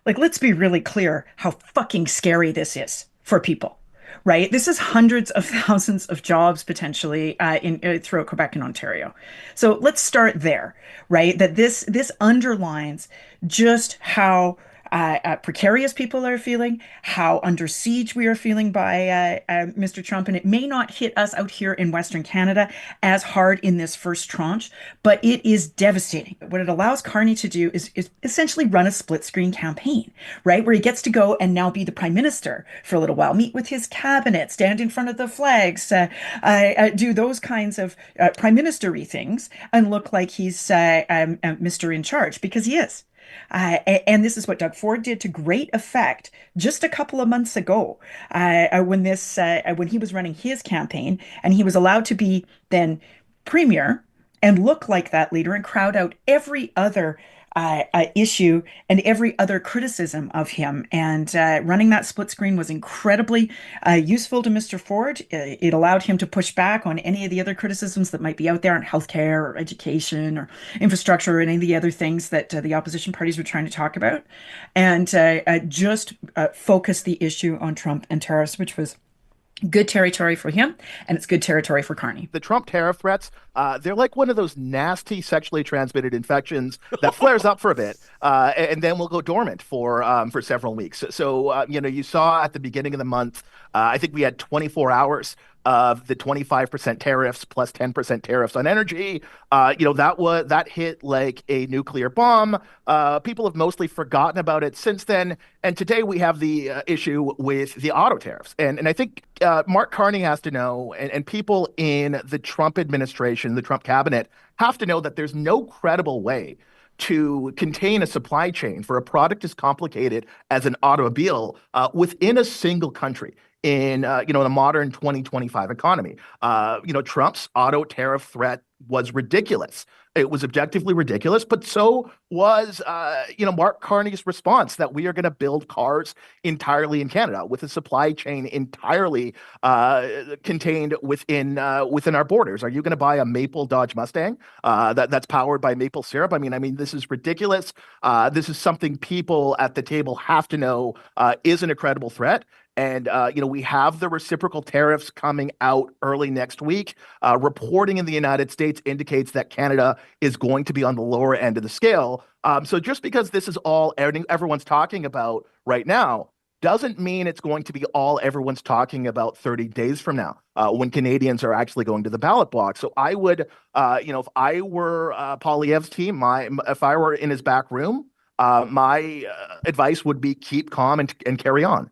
Like, let's be really clear how fucking scary this is for people, right? This is hundreds of thousands of jobs potentially in throughout Quebec and Ontario. So let's start there, right? That this underlines just how precarious people are feeling, how under siege we are feeling by Mr. Trump, and it may not hit us out here in Western Canada as hard in this first tranche, but it is devastating. What it allows Carney to do is essentially run a split screen campaign, right? Where he gets to go and now be the prime minister for a little while, meet with his cabinet, stand in front of the flags, do those kinds of prime ministery things, and look like he's Mr. in charge because he is. And this is what Doug Ford did to great effect just a couple of months ago, when he was running his campaign, and he was allowed to be then premier and look like that leader and crowd out every other issue and every other criticism of him. And running that split screen was incredibly useful to Mr. Ford. It allowed him to push back on any of the other criticisms that might be out there on healthcare or education or infrastructure or any of the other things that the opposition parties were trying to talk about, and just focus the issue on Trump and tariffs, which was good territory for him, and it's good territory for Carney. The Trump tariff threats, they're like one of those nasty sexually transmitted infections that flares up for a bit, and then will go dormant for several weeks. So, you saw at the beginning of the month, I think we had 24 hours of the 25% tariffs plus 10% tariffs on energy. That hit like a nuclear bomb. People have mostly forgotten about it since then. And today we have the issue with the auto tariffs. And I think Mark Carney has to know, and people in the Trump administration, the Trump cabinet, have to know that there's no credible way to contain a supply chain for a product as complicated as an automobile within a single country in a modern 2025 economy. Trump's auto tariff threat was ridiculous. It was objectively ridiculous, but so was, Mark Carney's response that we are going to build cars entirely in Canada with a supply chain entirely contained within our borders. Are you going to buy a maple Dodge Mustang that's powered by maple syrup? I mean, this is ridiculous. This is something people at the table have to know is an incredible threat. And, we have the reciprocal tariffs coming out early next week. Reporting in the United States indicates that Canada is going to be on the lower end of the scale. So just because this is all everyone's talking about right now doesn't mean it's going to be all everyone's talking about 30 days from now, when Canadians are actually going to the ballot box. So I would, if I were Poilievre's team, if I were in his back room, my advice would be keep calm and carry on.